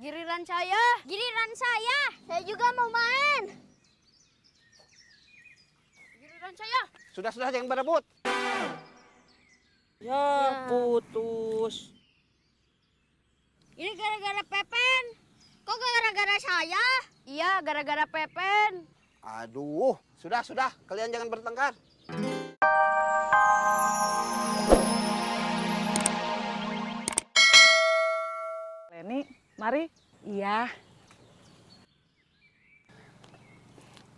Giliran saya. Giliran saya. Saya juga mau main. Giliran saya. Sudah jangan berebut. Ya, putus. Ini gara-gara Pepen. Kok gara-gara saya? Iya, gara-gara Pepen. Aduh, sudah. Kalian jangan bertengkar. Leni, mari. Iya.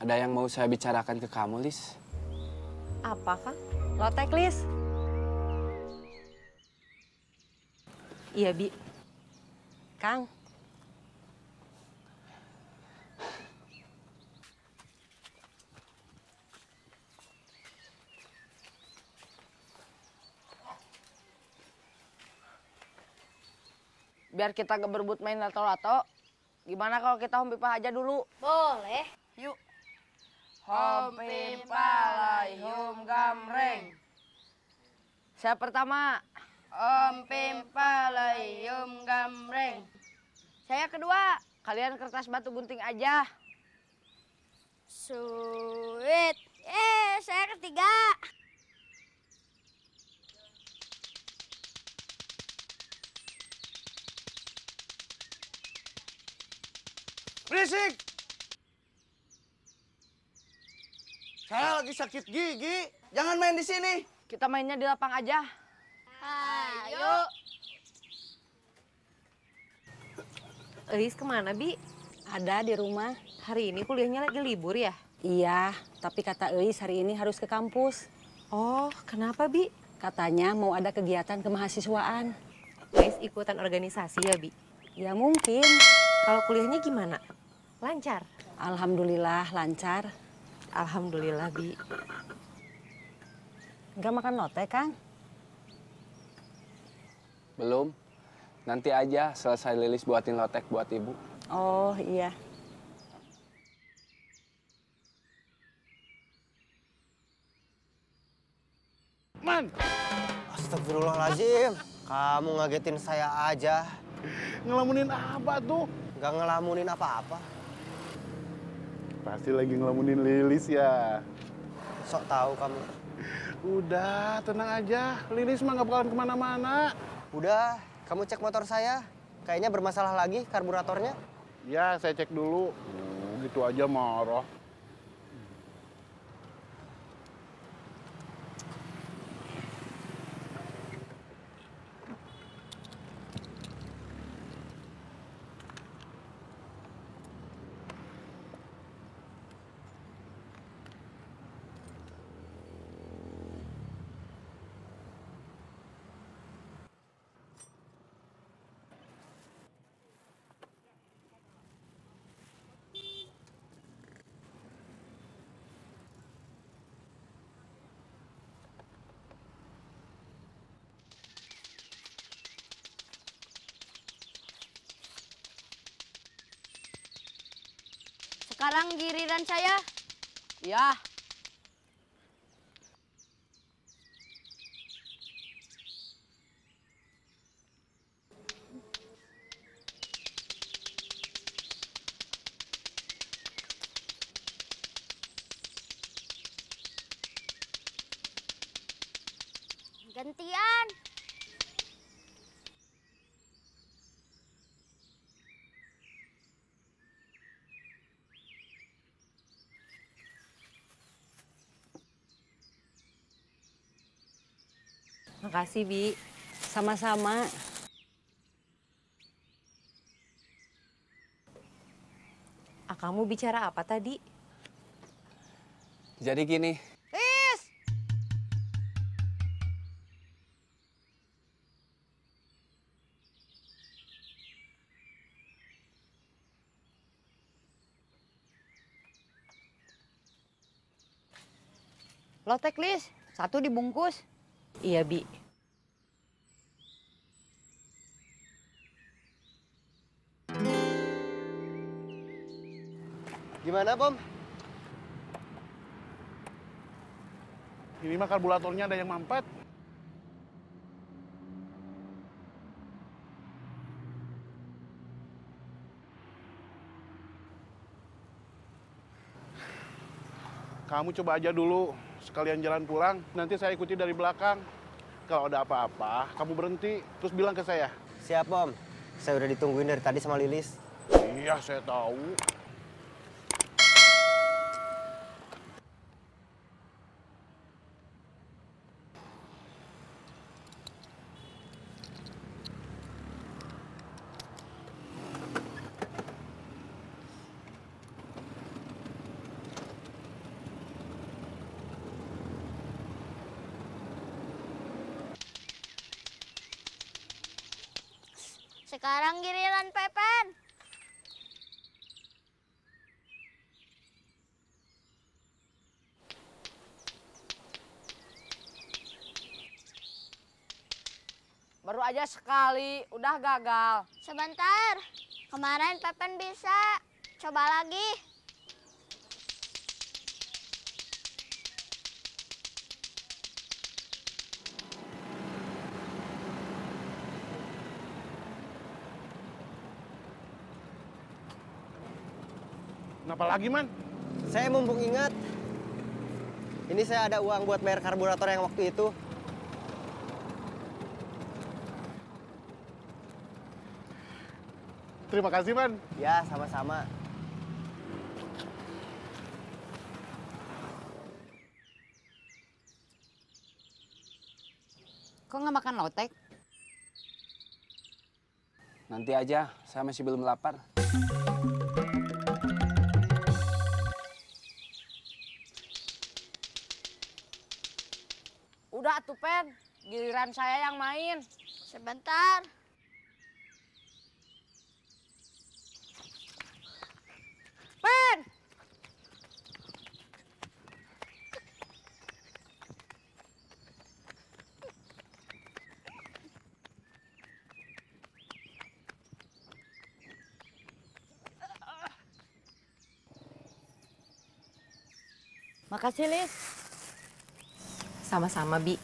Ada yang mau saya bicarakan ke kamu, Lis. Apa, Kang? Lotek, Lis. Iya, Bi. Kang. Biar kita gak berebut main lato-lato, gimana kalau kita hom pipa aja dulu? Boleh. Yuk. Hom pipa layhum gamreng. Saya pertama. Hom pipa layhum gamreng. Saya kedua. Kalian kertas batu gunting aja. Sweet. Saya ketiga. Berisik! Saya lagi sakit gigi. Jangan main di sini. Kita mainnya di lapang aja. Ayo. Eis kemana, Bi? Ada di rumah. Hari ini kuliahnya lagi libur ya? Iya, tapi kata Eis hari ini harus ke kampus. Oh, kenapa, Bi? Katanya mau ada kegiatan kemahasiswaan. Eis ikutan organisasi ya, Bi? Ya mungkin. Kalau kuliahnya gimana? Lancar? Alhamdulillah lancar. Alhamdulillah, Bi. Nggak makan lotek, Kang? Belum. Nanti aja selesai Lilis buatin lotek buat ibu. Oh iya. Man! Astagfirullahaladzim, kamu ngagetin saya aja. Ngelamunin apa tuh? Gak ngelamunin apa-apa. Pasti lagi ngelamunin Lilis ya. Sok tahu kamu. Udah, tenang aja. Lilis mah gak bakalan kemana-mana. Udah, kamu cek motor saya. Kayaknya bermasalah lagi karburatornya. Ya, saya cek dulu. Gitu aja marah. Sekarang giliran saya. Ya. Gantian. Makasih, Bi. Sama-sama. Kamu bicara apa tadi? Jadi gini, Is. Lotek, Lis. 1 dibungkus. Iya, Bi. Gimana, Bom? Ini mah karburatornya ada yang mampet. Kamu coba aja dulu, sekalian jalan pulang, nanti saya ikuti dari belakang. Kalau ada apa-apa, kamu berhenti, terus bilang ke saya. Siap, Om. Saya udah ditungguin dari tadi sama Lilis. Iya, saya tahu. Sekarang giliran Pepen. Baru aja sekali, udah gagal. Sebentar. Kemarin Pepen bisa. Coba lagi. Kenapa lagi, Man? Saya mumpung ingat. Ini saya ada uang buat bayar karburator yang waktu itu. Terima kasih, Man. Ya, sama-sama. Kok nggak makan lotek? Nanti aja, saya masih belum lapar. Udah atuh Pen, giliran saya yang main. Sebentar. Pen! Makasih, Lis. Sama-sama, Bi.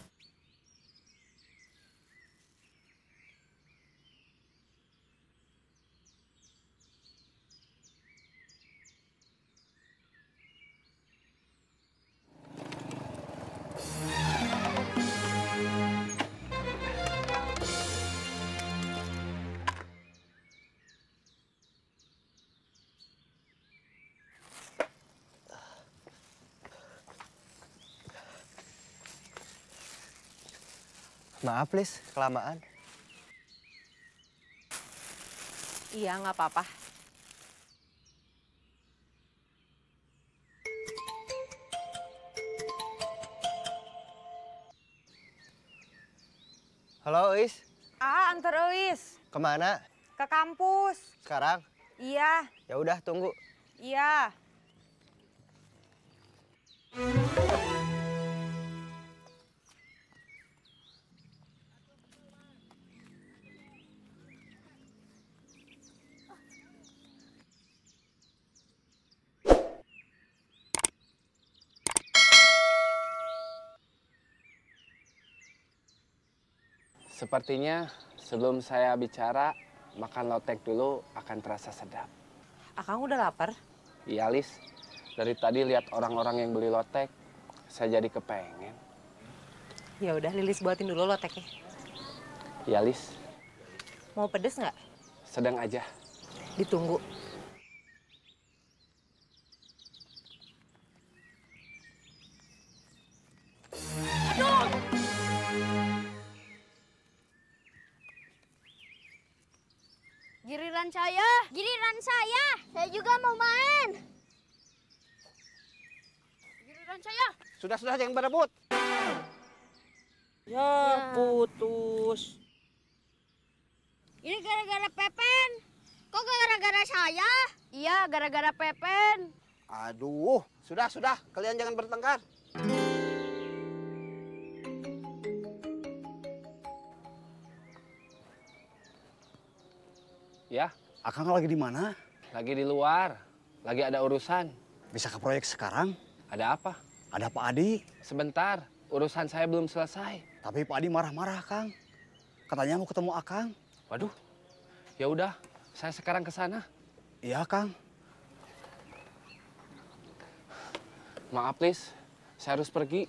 Maaf, Lis, kelamaan. Iya, nggak apa-apa. Halo, Is. Antar Eis. Kemana? Ke kampus. Sekarang? Iya, Ya udah, tunggu. iya. Sepertinya sebelum saya bicara, makan lotek dulu akan terasa sedap. Akang udah lapar? Iya, Lis. Dari tadi lihat orang-orang yang beli lotek, saya jadi kepengen. Ya udah, Lilis buatin dulu loteknya. Iya, Lis. Mau pedes nggak? Sedang aja. Ditunggu. Giliran saya. Giliran saya. Saya juga mau main. Giliran saya. Sudah, jangan berebut. Ya, putus. Ini gara-gara Pepen. Kok gara-gara saya? Iya, gara-gara Pepen. Aduh, sudah. Kalian jangan bertengkar. Ya, Akang lagi di mana? lagi di luar. Lagi ada urusan. Bisa ke proyek sekarang? Ada apa? Ada Pak Adi. Sebentar, urusan saya belum selesai. Tapi Pak Adi marah-marah, Kang. Katanya mau ketemu Akang. Waduh, ya udah, saya sekarang ke sana. Iya, Kang. Maaf, Lis. Saya harus pergi.